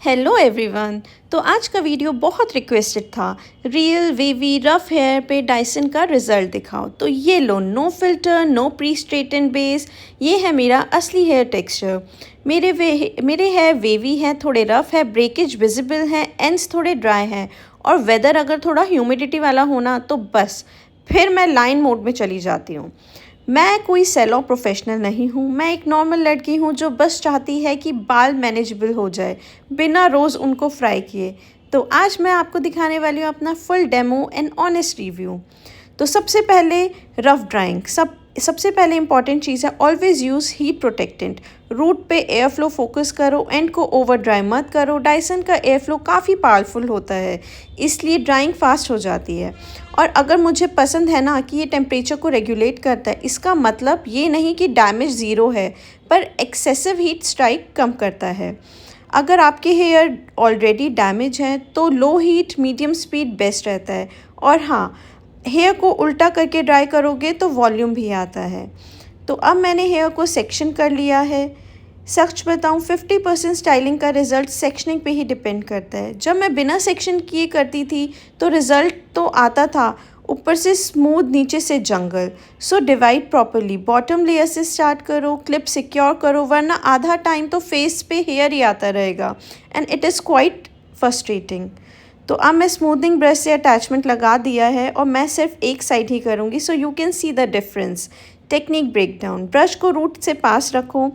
Hello everyone. तो आज का वीडियो बहुत रिक्वेस्टेड था। रियल वेवी रफ हेयर पे डाइसन का रिज़ल्ट दिखाओ। तो ये लो, no filter, no pre straighten base, ये है मेरा असली हेयर टेक्सचर। मेरे हेयर वेवी हैं, थोड़े रफ है, ब्रेकेज विजिबल है, एंड्स थोड़े ड्राई हैं, और वेदर अगर थोड़ा ह्यूमिडिटी वाला होना तो बस फिर मैं लाइन मोड में चली जाती हूँ। मैं कोई सैलून प्रोफेशनल नहीं हूँ, मैं एक नॉर्मल लड़की हूँ जो बस चाहती है कि बाल मैनेजेबल हो जाए बिना रोज़ उनको फ्राई किए। तो आज मैं आपको दिखाने वाली हूँ अपना full demo and honest review. तो सबसे पहले रफ ड्राइंग। सबसे पहले इंपॉर्टेंट चीज़ है, always use heat protectant. Root पे एयर फ्लो फोकस करो, एंड को ओवर ड्राई मत करो। डाइसन का एयर फ्लो काफ़ी पावरफुल होता है, इसलिए ड्राइंग फास्ट हो जाती है। और अगर मुझे पसंद है ना कि ये टेम्परेचर को रेगुलेट करता है, इसका मतलब ये नहीं कि डैमेज ज़ीरो है, पर एक्सेसिव हीट स्ट्राइक कम करता है। अगर आपके हेयर ऑलरेडी डैमेज हैं तो low heat medium speed best रहता है। और हाँ, हेयर को उल्टा करके ड्राई करोगे तो वॉल्यूम भी आता है। तो अब मैंने हेयर को सेक्शन कर लिया है। सच बताऊं, 50% स्टाइलिंग का रिज़ल्ट सेक्शनिंग पे ही डिपेंड करता है। जब मैं बिना सेक्शन किए करती थी तो रिज़ल्ट तो आता था, ऊपर से स्मूथ, नीचे से जंगल। So divide properly, bottom layer से स्टार्ट करो, क्लिप सिक्योर करो, वरना आधा टाइम तो फेस पे हेयर ही आता रहेगा, and it is quite frustrating. तो अब मैं स्मूथिंग ब्रश से अटैचमेंट लगा दिया है, और मैं सिर्फ एक साइड ही करूँगी, so you can see the difference. Technique breakdown. Brush को रूट से पास रखो,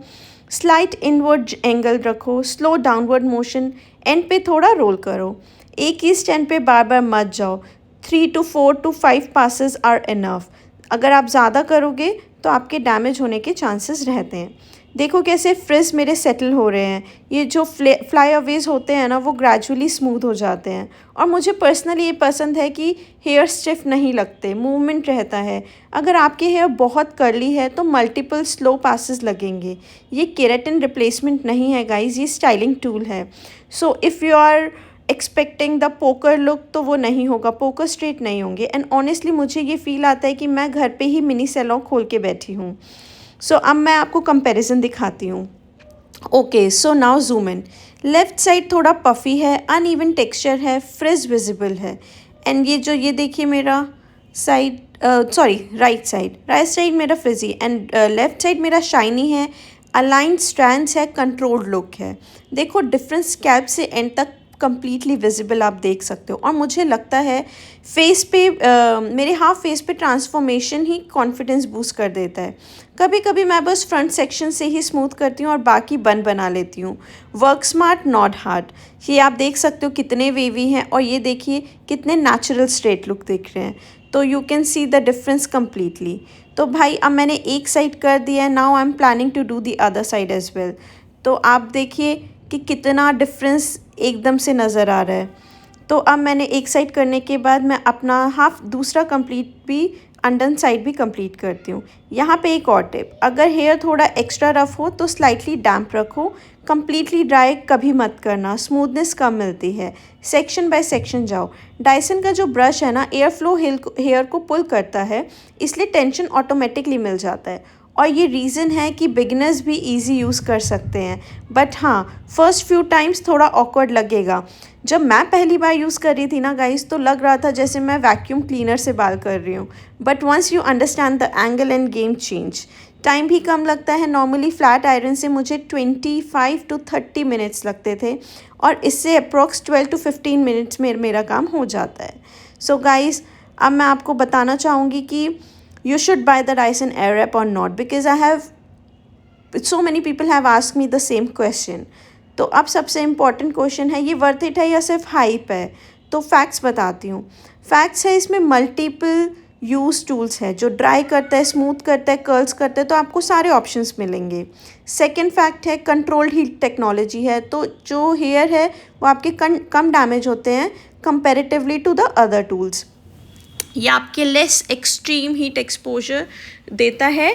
स्लाइट इनवर्ड एंगल रखो, स्लो डाउनवर्ड मोशन, एंड पे थोड़ा रोल करो। एक ही स्टैंड पे बार बार मत जाओ। 3 to 4 to 5 passes are enough. अगर आप ज़्यादा करोगे तो आपके डैमेज होने के चांसेस रहते हैं। देखो कैसे फ्रिज मेरे सेटल हो रहे हैं। ये जो फ्लाई अवेज होते हैं ना, वो ग्रेजुअली स्मूथ हो जाते हैं। और मुझे पर्सनली ये पसंद है कि हेयर स्टिफ नहीं लगते, मूवमेंट रहता है। अगर आपके हेयर बहुत कर्ली है तो मल्टीपल स्लो पासेस लगेंगे। ये केराटिन रिप्लेसमेंट नहीं है गाइज, ये स्टाइलिंग टूल है। So if you are expecting the poker look तो वो नहीं होगा, पोकर स्ट्रेट नहीं होंगे। एंड ऑनेस्टली मुझे ये फील आता है कि मैं घर पे ही मिनी सैलून खोल के बैठी हूँ। सो अब मैं आपको कंपैरिजन दिखाती हूँ। Okay, so now zoom in. Left side थोड़ा पफ़ी है, अनइवन टेक्सचर है, फ्रिज विजिबल है। एंड ये देखिए मेरा साइड, राइट साइड मेरा फ्रिजी, एंड लेफ्ट साइड मेरा शाइनी है, अलाइंड स्ट्रैंड्स है, कंट्रोल्ड लुक है। देखो डिफरेंस स्कैल्प से एंड तक कंप्लीटली विजिबल आप देख सकते हो। और मुझे लगता है फेस पे मेरे हाफ फेस पे ट्रांसफॉर्मेशन ही कॉन्फिडेंस बूस्ट कर देता है। कभी कभी मैं बस फ्रंट सेक्शन से ही स्मूथ करती हूँ और बाकी बन बना लेती हूँ। Work smart not hard. ये आप देख सकते हो कितने वेवी हैं, और ये देखिए कितने नेचुरल स्ट्रेट लुक दिख रहे हैं। तो you can see the difference completely. तो भाई अब मैंने एक साइड कर दिया है, now I am planning to do the other side as well. तो आप देखिए कि कितना डिफरेंस एकदम से नज़र आ रहा है। तो अब मैंने एक साइड करने के बाद मैं अपना हाफ दूसरा कंप्लीट भी, अंडर साइड भी कंप्लीट करती हूँ। यहाँ पे एक और टिप, अगर हेयर थोड़ा एक्स्ट्रा रफ हो तो स्लाइटली डैम्प रखो, कंप्लीटली ड्राई कभी मत करना, स्मूथनेस कम मिलती है। सेक्शन बाय सेक्शन जाओ। डाइसन का जो ब्रश है ना, एयर फ्लो हेयर को पुल करता है, इसलिए टेंशन ऑटोमेटिकली मिल जाता है। और ये रीज़न है कि बिगिनर्स भी इजी यूज़ कर सकते हैं। बट हाँ, फर्स्ट फ्यू टाइम्स थोड़ा ऑकवर्ड लगेगा। जब मैं पहली बार यूज़ कर रही थी ना गाइस, तो लग रहा था जैसे मैं वैक्यूम क्लीनर से बाल कर रही हूँ। But once you understand the angle and game change. Time भी कम लगता है। नॉर्मली फ्लैट आयरन से मुझे 25 to 30 मिनट्स लगते थे, और इससे अप्रॉक्स 12 to 15 मिनट्स में मेरा काम हो जाता है। सो गाइस, अब मैं आपको बताना चाहूँगी कि you should buy the Dyson Airwrap or not, because so many people have asked me the same question. तो अब सबसे इम्पॉर्टेंट क्वेश्चन है, ये वर्थ इट है या सिर्फ हाइप है? तो फैक्ट्स बताती हूँ। फैक्ट्स है, इसमें मल्टीपल यूज़ टूल्स है, जो ड्राई करता है, स्मूथ करता है, कर्ल्स करता है, तो आपको सारे ऑप्शंस मिलेंगे। सेकेंड फैक्ट है, कंट्रोल्ड हीट टेक्नोलॉजी है, तो जो हेयर है वो आपके कम डैमेज होते हैं comparatively to the other tools. ये आपके लेस एक्सट्रीम हीट एक्सपोजर देता है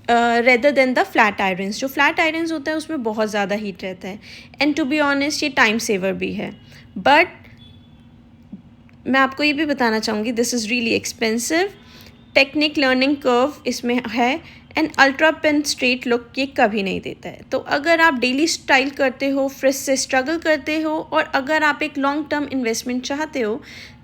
rather than the flat irons. जो फ्लैट आयरन्स होता है उसमें बहुत ज़्यादा हीट रहता है। एंड टू बी ऑनेस्ट, ये टाइम सेवर भी है। बट मैं आपको ये भी बताना चाहूँगी, this is really expensive. Technique learning curve इसमें है, and ultra pin straight look ये कभी नहीं देता है। तो अगर आप डेली स्टाइल करते हो, फ्रिज से स्ट्रगल करते हो और अगर आप एक लॉन्ग टर्म इन्वेस्टमेंट चाहते हो,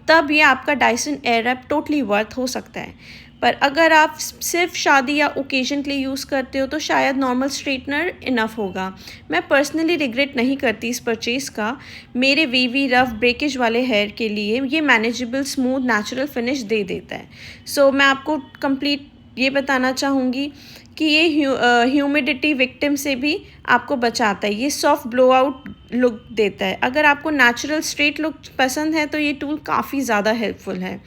तब ये आपका डायसन एयररैप टोटली वर्थ हो सकता है। पर अगर आप सिर्फ शादी या ओकेजन के लिए यूज़ करते हो तो शायद नॉर्मल स्ट्रेटनर इनफ होगा। मैं पर्सनली रिग्रेट नहीं करती इस परचेज़ का। मेरे वीवी रफ ब्रेकेज वाले हेयर के लिए ये मैनेजेबल स्मूथ नेचुरल फिनिश दे देता है। सो मैं आपको कंप्लीट ये बताना चाहूँगी कि ये ह्यूमिडिटी विक्टिम से भी आपको बचाता है। ये सॉफ्ट ब्लो आउट लुक देता है। अगर आपको नेचुरल स्ट्रेट लुक पसंद है तो ये टूल काफ़ी ज़्यादा हेल्पफुल है।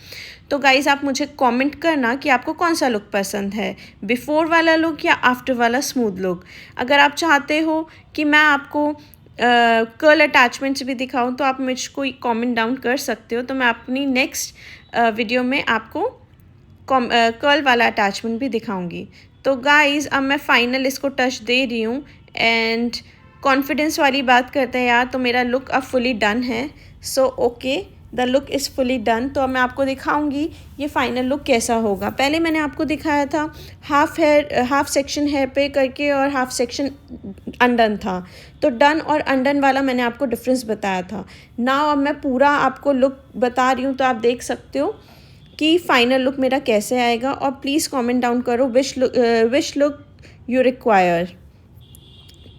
तो गाइज़ आप मुझे कमेंट करना कि आपको कौन सा लुक पसंद है, बिफ़ोर वाला लुक या आफ्टर वाला स्मूथ लुक। अगर आप चाहते हो कि मैं आपको कर्ल अटैचमेंट्स भी दिखाऊं तो आप मुझको कमेंट डाउन कर सकते हो। तो मैं अपनी नेक्स्ट वीडियो में आपको कर्ल वाला अटैचमेंट भी दिखाऊंगी। तो गाइज़ अब मैं फ़ाइनल इसको टच दे रही हूँ एंड कॉन्फिडेंस वाली बात करते हैं यार, तो मेरा लुक अब फुली डन है। So okay, the look is fully done. तो अब मैं आपको दिखाऊंगी ये फाइनल लुक कैसा होगा। पहले मैंने आपको दिखाया था हाफ सेक्शन हेयर पे करके और हाफ सेक्शन अनडन था। तो डन और अनडन वाला मैंने आपको डिफरेंस बताया था। नाउ अब मैं पूरा आपको लुक बता रही हूँ, तो आप देख सकते हो कि फ़ाइनल लुक मेरा कैसे आएगा। और प्लीज़ कमेंट डाउन करो विच लुक यू रिक्वायर।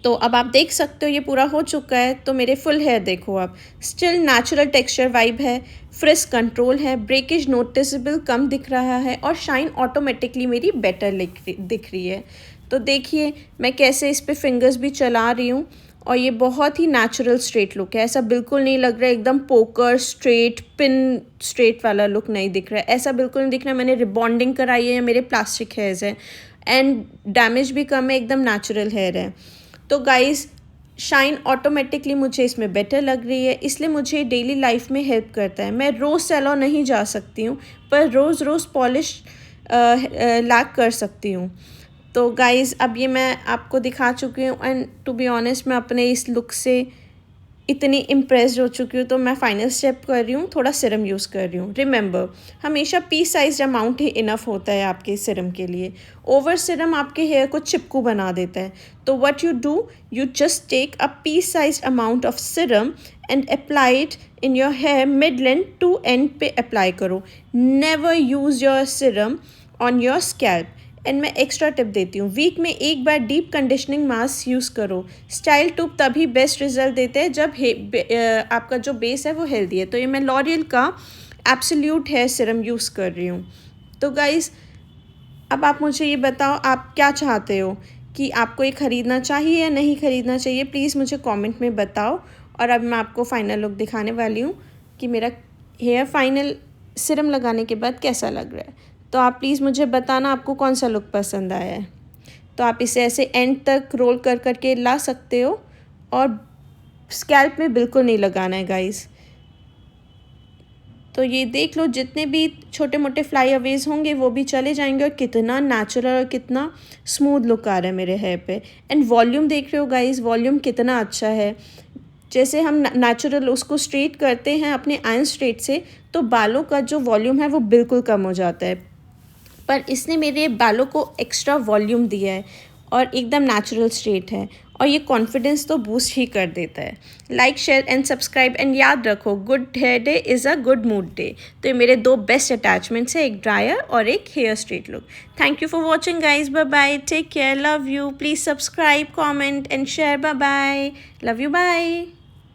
तो अब आप देख सकते हो ये पूरा हो चुका है। तो मेरे फुल हेयर देखो आप, स्टिल नेचुरल टेक्सचर वाइब है, फ्रिज कंट्रोल है, ब्रेकेज नोटिसेबल कम दिख रहा है और शाइन ऑटोमेटिकली मेरी बेटर दिख रही है। तो देखिए मैं कैसे इस पे फिंगर्स भी चला रही हूँ और ये बहुत ही नेचुरल स्ट्रेट लुक है। ऐसा बिल्कुल नहीं लग रहा है एकदम पोकर स्ट्रेट पिन स्ट्रेट वाला लुक नहीं दिख रहा है, ऐसा बिल्कुल नहीं दिख रहा है मैंने रिबॉन्डिंग कराई है या मेरे प्लास्टिक हेयर्स हैं। एंड डैमेज भी कम है, एकदम नेचुरल हेयर है। तो गाइज़ शाइन ऑटोमेटिकली मुझे इसमें बेटर लग रही है, इसलिए मुझे डेली लाइफ में हेल्प करता है। मैं रोज़ सैलून नहीं जा सकती हूँ पर रोज़ पॉलिश लैक कर सकती हूँ। तो गाइज़ अब ये मैं आपको दिखा चुकी हूँ एंड टू बी ऑनेस्ट मैं अपने इस लुक से इतनी इम्प्रेस्ड हो चुकी हूँ। तो मैं फाइनल स्टेप कर रही हूँ, थोड़ा सिरम यूज़ कर रही हूँ। रिमेंबर हमेशा पीस साइज अमाउंट ही इनफ होता है आपके सिरम के लिए। ओवर सिरम आपके हेयर को चिपकू बना देता है। तो what you do, you just take a piece size amount of serum and apply it in your hair, mid length to end पे अप्लाई करो। Never use your serum on your scalp. And मैं extra tip देती हूँ, week में एक बार deep conditioning mask use करो। Style tube तभी बेस्ट रिजल्ट देते हैं जब आपका जो बेस है वो हेल्दी है। तो ये मैं लॉरियल का एब्सोल्यूट हेयर सीरम यूज़ कर रही हूँ। तो गाइज़ अब आप मुझे ये बताओ आप क्या चाहते हो कि आपको ये ख़रीदना चाहिए या नहीं ख़रीदना चाहिए, प्लीज़ मुझे कमेंट में बताओ। और अब मैं आपको फ़ाइनल लुक दिखाने वाली हूँ कि मेरा हेयर फाइनल सीरम लगाने के बाद कैसा लग रहा है। तो आप प्लीज़ मुझे बताना आपको कौन सा लुक पसंद आया है। तो आप इसे ऐसे एंड तक रोल कर करके ला सकते हो और स्कैल्प में बिल्कुल नहीं लगाना है गाइस। तो ये देख लो जितने भी छोटे मोटे फ्लाई अवेज होंगे वो भी चले जाएंगे और कितना नेचुरल और कितना स्मूथ लुक आ रहा है मेरे हेयर पे। एंड वॉल्यूम देख रहे हो गाइस, वॉल्यूम कितना अच्छा है। जैसे हम नेचुरल उसको स्ट्रेट करते हैं अपने आयरन स्ट्रेट से तो बालों का जो वॉल्यूम है वो बिल्कुल कम हो जाता है, पर इसने मेरे बालों को एक्स्ट्रा वॉल्यूम दिया है और एकदम नेचुरल स्ट्रेट है और ये कॉन्फिडेंस तो बूस्ट ही कर देता है। Like share and subscribe and याद रखो good hair day is a good mood day. तो ये मेरे दो बेस्ट अटैचमेंट्स है, एक ड्रायर और एक hair straight look. Thank you for watching guys, bye bye, take care, love you, please subscribe, comment and share, bye bye, love you, bye.